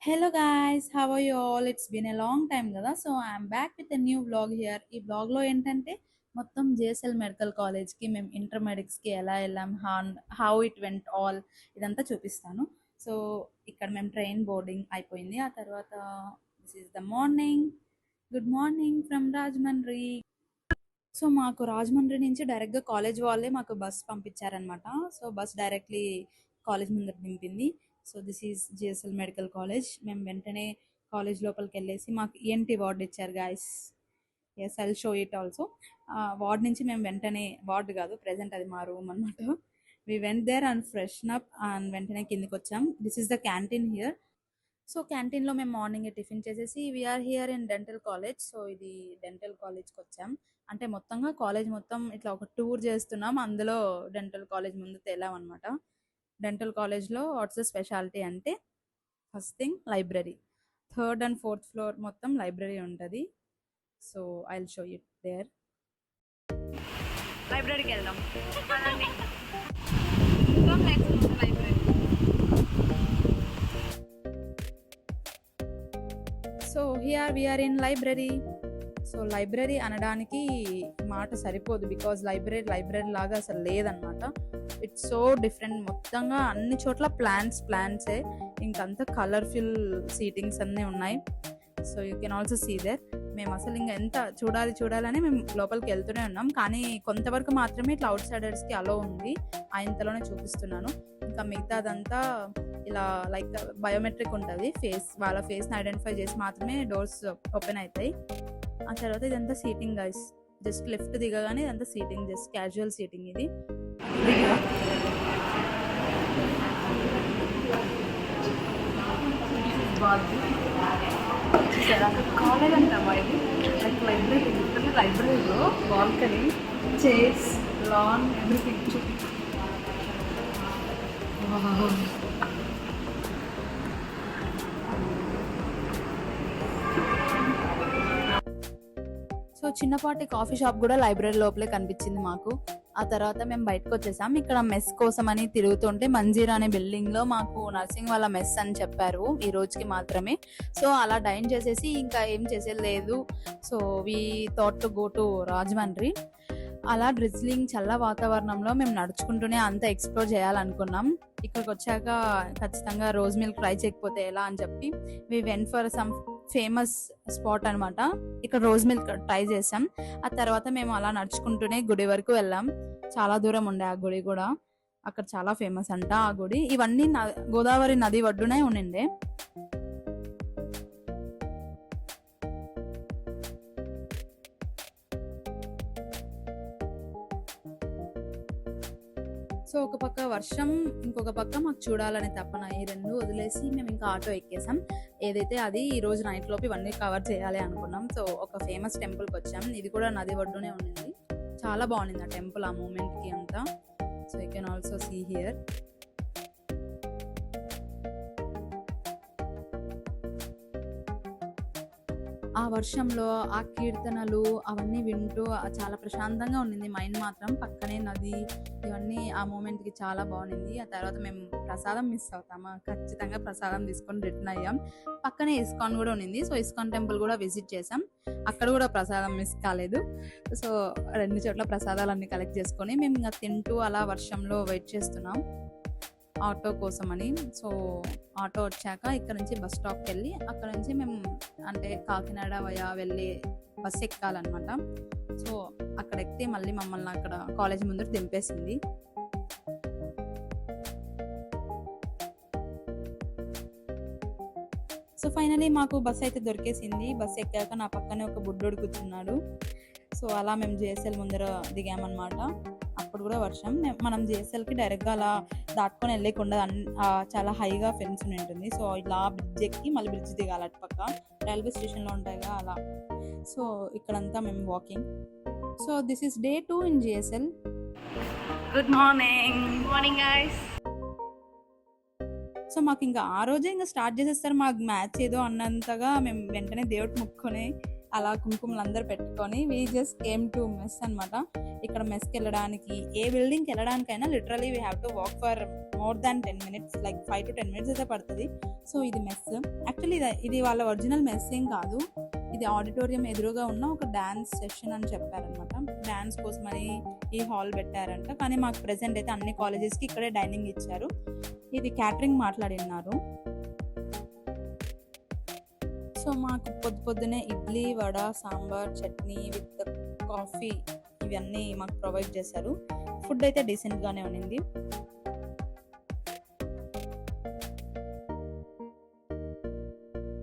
Hello guys, how are you all? It's been a long time కదా. So I'm back with a new vlog here. ఈ వ్లాగ్లో ఏంటంటే మొత్తం JSL medical కాలేజ్కి మేము ఇంటర్మెడిక్స్కి ఎలా వెళ్ళాం, హౌ ఇట్ వెంట్ ఆల్ ఇదంతా చూపిస్తాను. సో ఇక్కడ మేము ట్రైన్ బోర్డింగ్ అయిపోయింది. ఆ తర్వాత this is the morning. Good morning from Rajahmundry. So మాకు రాజమండ్రి నుంచి డైరెక్ట్గా కాలేజ్ వాళ్ళే మాకు బస్ పంపించారనమాట. సో బస్ డైరెక్ట్లీ కాలేజ్ ముందర దింపింది. So this is GSL medical college. మేము వెంటనే కాలేజ్ లోపలికి వెళ్ళేసి మాకు ఈఎన్టీ వార్డ్ ఇచ్చారు guys. Yes, I'll show it also. Ward నుంచి మేము వెంటనే, వార్డ్ కాదు ప్రెజెంట్ అది మా రూమ్ అనమాట. We went there and freshen up అండ్ వెంటనే కిందికి వచ్చాం. This is the canteen here. So క్యాంటీన్లో మేము మార్నింగ్ టిఫిన్ చేసేసి we are here in dental college. So ఇది డెంటల్ కాలేజ్కి వచ్చాం. అంటే మొత్తంగా కాలేజ్ మొత్తం ఇట్లా ఒక టూర్ చేస్తున్నాం. అందులో డెంటల్ కాలేజ్ ముందు తేలాం అనమాట. డెంటల్ కాలేజ్లో వాట్స్ ద స్పెషాలిటీ అంటే first thing library. Third and fourth floor మొత్తం లైబ్రరీ ఉంటుంది. So I will show it there. లైబ్రరీకి వెళ్దాం. So here we are in library. So library అనడానికి మాట సరిపోదు, బికాజ్ లైబ్రరీ లాగా అసలు లేదనమాట. It's so different. మొత్తంగా అన్ని చోట్ల ప్లాంట్సే, ఇంకంతా కలర్ఫుల్ సీటింగ్స్ అన్నీ ఉన్నాయి. So you can also see there. మేము అసలు ఇంకా ఎంత చూడాలని మేము లోపలికి వెళ్తూనే ఉన్నాం. కానీ కొంతవరకు మాత్రమే ఇట్లా అవుట్ సైడర్స్కి అలో ఉంది. ఇంతలోనే చూపిస్తున్నాను. ఇంకా మిగతాదంతా ఇలా లైక్ బయోమెట్రిక్ ఉంటుంది. వాళ్ళ ఫేస్ని ఐడెంటిఫై చేసి మాత్రమే డోర్స్ ఓపెన్ అవుతాయి. ఆ తర్వాత ఇదంతా సీటింగ్ గైస్. జస్ట్ లిఫ్ట్ దిగగానే ఇదంతా సీటింగ్, జస్ట్ క్యాజువల్ సీటింగ్ ఇది. కాలేజ్ అంటామా ఇది? లైక్ లైబ్రరీలో balcony, chairs, lawn, everything. So చిన్నపాటి కాఫీ షాప్ కూడా లైబ్రరీ లోపలే కనిపించింది మాకు. ఆ తర్వాత మేము బయటకు వచ్చేసాం. ఇక్కడ మెస్ కోసం అని తిరుగుతుంటే మంజీరా అనే బిల్డింగ్ లో మాకు నర్సింగ్ వాళ్ళ మెస్ అని చెప్పారు ఈ రోజుకి మాత్రమే. సో అలా డైన్ చేసేసి ఇంకా ఏం చేసేది లేదు. So we thought to go to Rajahmundry. అలా డ్రిజ్లింగ్ చల్ల వాతావరణంలో మేము నడుచుకుంటూనే అంతా ఎక్స్ప్లోర్ చేయాలనుకున్నాం. ఇక్కడికి వచ్చాక ఖచ్చితంగా రోజ్ మిల్క్ ట్రై చేయకపోతే ఎలా అని చెప్పి we went for some famous spot అనమాట. ఇక్కడ రోజ్ మిల్క్ ట్రై చేసాం. ఆ తర్వాత మేము అలా నడుచుకుంటూనే గుడి వరకు వెళ్ళాం. చాలా దూరం ఉండే ఆ గుడి కూడా. అక్కడ చాలా ఫేమస్ అంట ఆ గుడి. ఇవన్నీ గోదావరి నది ఒడ్డునే ఉండిండే. సో ఒక పక్క వర్షం, ఇంకొక పక్క మాకు చూడాలనే తపన. ఈ రెండు వదిలేసి మేము ఇంకా ఆటో ఎక్కేసాం. ఏదైతే అది ఈ రోజు నైట్ లోపు ఇవన్నీ కవర్ చేయాలి అనుకున్నాం. సో ఒక ఫేమస్ టెంపుల్కి వచ్చాం. ఇది కూడా నది ఒడ్డునే ఉండింది. చాలా బాగుంది ఆ టెంపుల్, ఆ మూమెంట్కి అంతా. So you can also see here. ఆ వర్షంలో ఆ కీర్తనలు అవన్నీ వింటూ చాలా ప్రశాంతంగా ఉండింది మైండ్ మాత్రం. పక్కనే నది, ఇవన్నీ ఆ మూమెంట్కి చాలా బాగుండింది. ఆ తర్వాత మేము ప్రసాదం మిస్ అవుతామా, ఖచ్చితంగా ప్రసాదం తీసుకొని రిటర్న్ అయ్యాం. పక్కనే ఇస్కాన్ కూడా ఉండింది. సో ఇస్కాన్ టెంపుల్ కూడా విజిట్ చేసాం. అక్కడ కూడా ప్రసాదం మిస్ కాలేదు. సో రెండు చోట్ల ప్రసాదాలు అన్ని కలెక్ట్ చేసుకొని మేము ఇంకా తింటూ అలా వర్షంలో వెయిట్ చేస్తున్నాం ఆటో కోసం అని. సో ఆటో వచ్చాక ఇక్కడ నుంచి బస్ స్టాప్కి వెళ్ళి అక్కడ నుంచి మేము అంటే కాకినాడ వయా వెళ్ళి బస్ ఎక్కాలన్నమాట. సో అక్కడ ఎక్కితే మళ్ళీ మమ్మల్ని అక్కడ కాలేజ్ ముందు దింపేసింది. సో ఫైనలీ మాకు బస్ అయితే దొరికేసింది. బస్ ఎక్కాక నా పక్కనే ఒక బుడ్డోడు కూర్చున్నాడు. సో అలా మేము జేఎస్ఎల్ ముందర దిగామన్నమాట. అప్పుడు కూడా వర్షం. మనం జేఎస్ఎల్కి డైరెక్ట్గా అలా దాటుకొని వెళ్ళకుండా చాలా హైగా ఫెన్స్ ఉంటుంది. సో ఇలా బ్రిడ్జ్ ఎక్కి మళ్ళీ బ్రిడ్జ్ దిగాలి అటు పక్క. రైల్వే స్టేషన్లో ఉంటాయిగా అలా. సో ఇక్కడంతా మేము walking. So this is day 2 in JSL. Good morning. Morning guys. So మాకు ఇంకా ఆ రోజే ఇంకా స్టార్ట్ చేసేస్తారు. మాకు మ్యాచ్ ఏదో అన్నంతగా మేము వెంటనే దేవుడికి ముక్కుని అలా కుంకుమలు అందరు పెట్టుకొని we just came to mess అనమాట. ఇక్కడ మెస్కి వెళ్ళడానికి, ఏ బిల్డింగ్కి వెళ్ళడానికైనా literally we have to walk for more than 10 minutes, like 5 to 10 minutes అయితే పడుతుంది. సో ఇది మెస్. యాక్చువల్లీ ఇది వాళ్ళ ఒరిజినల్ మెస్ ఏం కాదు, ఇది ఆడిటోరియం ఎదురుగా ఉన్న ఒక డాన్స్ సెషన్ అని చెప్పారనమాట. డాన్స్ కోసమని ఈ హాల్ పెట్టారంట. కానీ మాకు ప్రెసెంట్ అయితే అన్ని కాలేజెస్కి ఇక్కడే డైనింగ్ ఇచ్చారు. ఇది క్యాటరింగ్ మాట్లాడినారు. సో మాకు పొద్దునే ఇడ్లీ, వడ, సాంబార్, చట్నీ విత్ కాఫీ ఇవన్నీ మాకు ప్రొవైడ్ చేశారు. ఫుడ్ అయితే డీసెంట్గానే ఉన్నింది.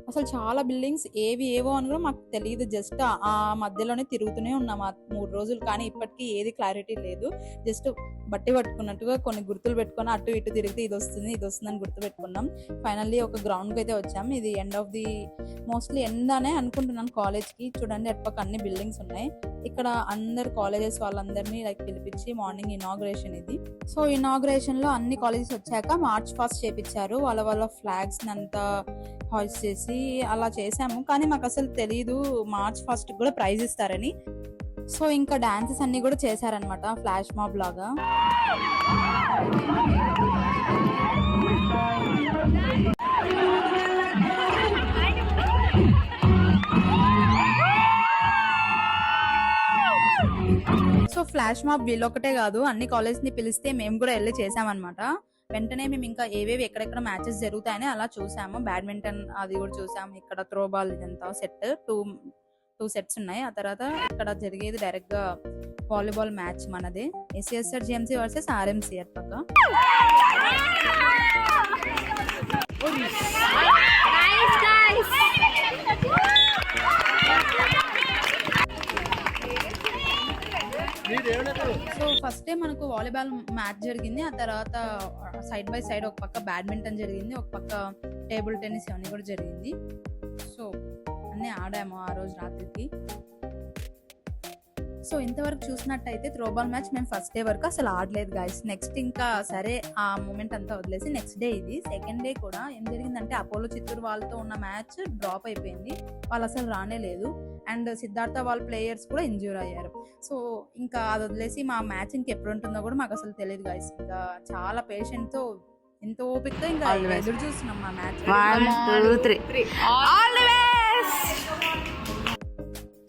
అసలు చాలా బిల్డింగ్స్ ఏవో అని కూడా మాకు తెలియదు. జస్ట్ ఆ మధ్యలోనే తిరుగుతూనే ఉన్నాం ఆ 3 రోజులు. కానీ ఇప్పటికీ ఏది క్లారిటీ లేదు. జస్ట్ బట్టి పట్టుకున్నట్టుగా కొన్ని గుర్తులు పెట్టుకొని అటు ఇటు తిరిగితే ఇది వస్తుంది అని గుర్తు పెట్టుకున్నాం. ఫైనల్లీ ఒక గ్రౌండ్కి అయితే వచ్చాం. ఇది మోస్ట్లీ ఎండ్ అనే అనుకుంటున్నాను కాలేజ్కి. చూడండి అటుపక్క అన్ని బిల్డింగ్స్ ఉన్నాయి. ఇక్కడ అందరు కాలేజెస్ వాళ్ళందరినీ పిలిపించి మార్నింగ్ ఇనాగ్రేషన్ ఇది. సో ఇనాగ్రేషన్ లో అన్ని కాలేజెస్ వచ్చాక మార్చ్ ఫాస్ట్ చేపించారు. వాళ్ళ ఫ్లాగ్స్ అంతా హాయిస్ట్ చేసి అలా చేసాము. కానీ మాకు అసలు తెలీదు మార్చ్ ఫాస్ట్ కూడా ప్రైజ్ ఇస్తారని. సో ఇంకా డాన్సెస్ అన్ని కూడా చేశారనమాట, ఫ్లాష్ మాబ్ లాగా. సో ఫ్లాష్ మాబ్ వీళ్ళొక్కటే కాదు, అన్ని కాలేజ్ ని పిలిస్తే మేము కూడా వెళ్ళి చేసామన్నమాట. వెంటనే మేము ఇంకా ఏవేవి ఎక్కడెక్కడ మ్యాచెస్ జరుగుతాయని అలా చూసాము. బ్యాడ్మింటన్ అది కూడా చూసాము. ఇక్కడ త్రో బాల్ ఇదంతా సెట్ టూ సెట్స్ ఉన్నాయి. ఆ తర్వాత ఇక్కడ జరిగేది డైరెక్ట్ గా వాలీబాల్ మ్యాచ్ మనదే, ఎస్ఎస్ఆర్ జిఎంసీ వర్సెస్ ఆర్ఎంసీ పక్క. సో ఫస్ట్ డే మనకు వాలీబాల్ మ్యాచ్ జరిగింది. ఆ తర్వాత సైడ్ బై సైడ్ ఒక పక్క బ్యాడ్మింటన్ జరిగింది, ఒక పక్క టేబుల్ టెన్నిస్ అవన్నీ కూడా జరిగింది. సో అన్నీ ఆడాము ఆ రోజు రాత్రికి. సో ఇంతవరకు చూసినట్టయితే త్రోబాల్ మ్యాచ్ మేము ఫస్ట్ డే వరకు అసలు ఆడలేదు గైస్. నెక్స్ట్ ఇంకా సరే ఆ మూమెంట్ అంతా వదిలేసి నెక్స్ట్ డే ఇది సెకండ్ డే కూడా ఏం జరిగిందంటే అపోలో చిత్తూరు వాళ్ళతో ఉన్న మ్యాచ్ డ్రాప్ అయిపోయింది. వాళ్ళు అసలు రానే లేదు. అండ్ సిద్ధార్థ వాళ్ళ ప్లేయర్స్ కూడా ఇంజ్యూర్ అయ్యారు. సో ఇంకా అది వదిలేసి మా మ్యాచ్ ఇంకెప్పుడు ఉంటుందో కూడా మాకు అసలు తెలియదు గైస్. ఇంకా చాలా పేషెంట్ తో ఎంతో ఓపికతో ఇంకా ఎదురు చూస్తున్నాం మా మ్యాచ్.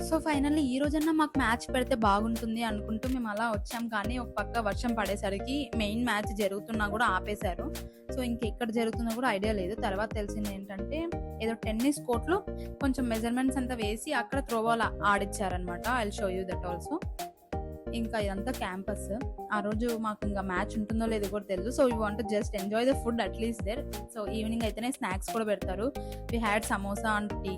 సో ఫైనల్లీ ఈ రోజన్నా మాకు మ్యాచ్ పెడితే బాగుంటుంది అనుకుంటూ మేము అలా వచ్చాం. కానీ ఒక పక్క వర్షం పడేసరికి మెయిన్ మ్యాచ్ జరుగుతున్నా కూడా ఆపేశారు. సో ఇంకెక్కడ జరుగుతుందో కూడా ఐడియా లేదు. తర్వాత తెలిసింది ఏంటంటే ఏదో టెన్నిస్ కోర్ట్లో కొంచెం మెజర్మెంట్స్ అంతా వేసి అక్కడ త్రోబాల్ ఆడిచ్చారనమాట. I show you that also. ఇంకా ఇదంతా క్యాంపస్. ఆ రోజు మాకు ఇంకా మ్యాచ్ ఉంటుందో లేదో కూడా తెలియదు. So we want just enjoy the food at least there. So evening అయితేనే స్నాక్స్ కూడా పెడతారు. We had samosa and tea.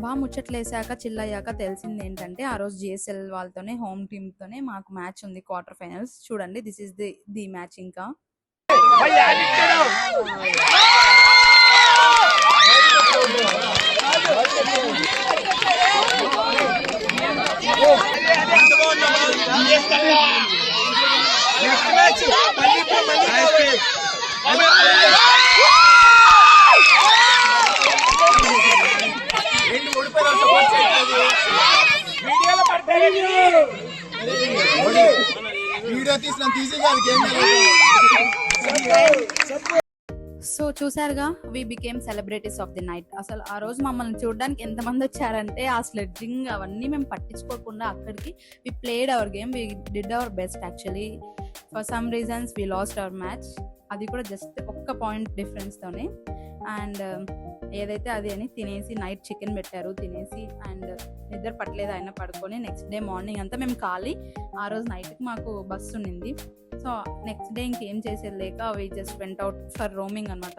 బాగా ముచ్చట్లేసాక చిల్లయ్యాక తెలిసింది ఏంటంటే ఆ రోజు జిఎస్ఎల్ వాళ్ళతోనే హోమ్ టీమ్ తోనే మాకు మ్యాచ్ ఉంది, క్వార్టర్ ఫైనల్స్. చూడండి దిస్ ఇస్ ది మ్యాచ్. ఇంకా సో చూసారుగా, we became celebrities of the night. అసలు ఆ రోజు మమ్మల్ని చూడడానికి ఎంతమంది వచ్చారంటే ఆ స్లెడ్జింగ్ అవన్నీ మేము పట్టించుకోకుండా అక్కడికి we played our game, we did our best. Actually for some reasons we lost our match. అది కూడా జస్ట్ ఒక్క పాయింట్ డిఫరెన్స్తోనే. అండ్ ఏదైతే అది అని తినేసి నైట్ చికెన్ పెట్టారు తినేసి, అండ్ నిద్ర పట్టలేదు అయినా పడుకొని నెక్స్ట్ డే మార్నింగ్ అంతా మేము ఖాళీ. ఆ రోజు నైట్కి మాకు బస్సు ఉండింది. సో నెక్స్ట్ డే ఇంకేం చేసేది లేక we just went out for roaming అనమాట.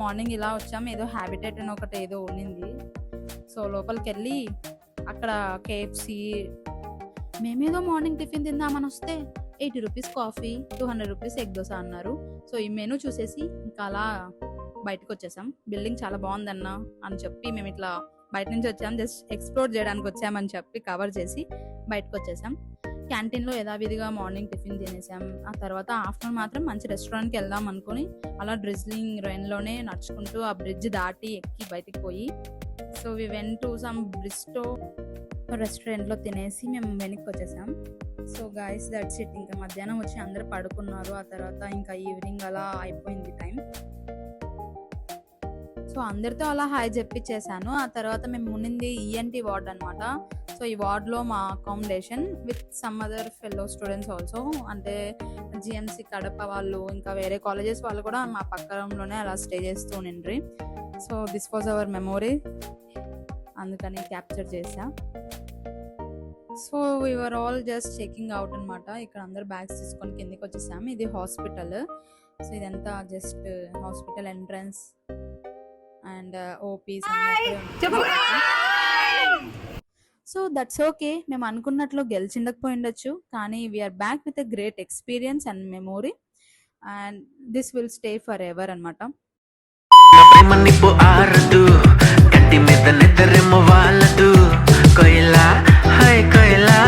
మార్నింగ్ ఇలా వచ్చాము. ఏదో హ్యాబిటేట్ అని ఒకటి ఏదో ఉన్నింది. సో లోపలికి వెళ్ళి అక్కడ కేఎఫ్సి మేమేదో మార్నింగ్ టిఫిన్ తిందామని వస్తే 80 rupees coffee, 200 rupees egg dosa అన్నారు. సో ఈ మెనూ చూసేసి ఇంకా అలా బయటకు వచ్చేసాం. బిల్డింగ్ చాలా బాగుందన్న అని చెప్పి మేము ఇట్లా బయట నుంచి వచ్చాం, జస్ట్ ఎక్స్ప్లోర్ చేయడానికి వచ్చామని చెప్పి కవర్ చేసి బయటకు వచ్చేసాం. క్యాంటీన్లో యథావిధిగా మార్నింగ్ టిఫిన్ తినేసాం. ఆ తర్వాత ఆఫ్టర్నూన్ మాత్రం మంచి రెస్టారెంట్కి వెళ్దాం అనుకుని అలా డ్రిజ్లింగ్ రైన్లోనే నడుచుకుంటూ ఆ బ్రిడ్జ్ దాటి ఎక్కి బయటికి పోయి so we went to some bistro రెస్టారెంట్లో తినేసి మేము వెనక్కి వచ్చేసాం. So guys that's it. ఇంకా మధ్యాహ్నం వచ్చి అందరూ పడుకున్నారు. ఆ తర్వాత ఇంకా ఈవినింగ్ అలా అయిపోయింది టైం. సో అందరితో అలా హాయ్ చెప్పించేసాను. ఆ తర్వాత మేము ఉన్నింది ఈఎన్టీ వార్డ్ అనమాట. సో ఈ వార్డ్లో మా accommodation with some other fellow students also, అంటే జిఎంసి కడప వాళ్ళు ఇంకా వేరే కాలేజెస్ వాళ్ళు కూడా మా పక్క రూమ్లోనే అలా స్టే చేస్తూ ఉండ్రి. So this was our memory, అందుకని క్యాప్చర్ చేసా. So we're all just checking out అనమాట. ఇక్కడ అందరు బ్యాగ్స్ తీసుకొని కిందికి వచ్చేసాము. ఇది హాస్పిటల్. సో ఇదంతా just hospital entrance and OPs. So that's okay. మేము అనుకున్నట్లు గెలిచిండకపోయిండొచ్చు, కానీ we're back with a great experience and memory, and this will stay forever అనమాట. కంటి మీద నిద్రేమో వాళ్ళదు, కొయిలా హై కొయిలా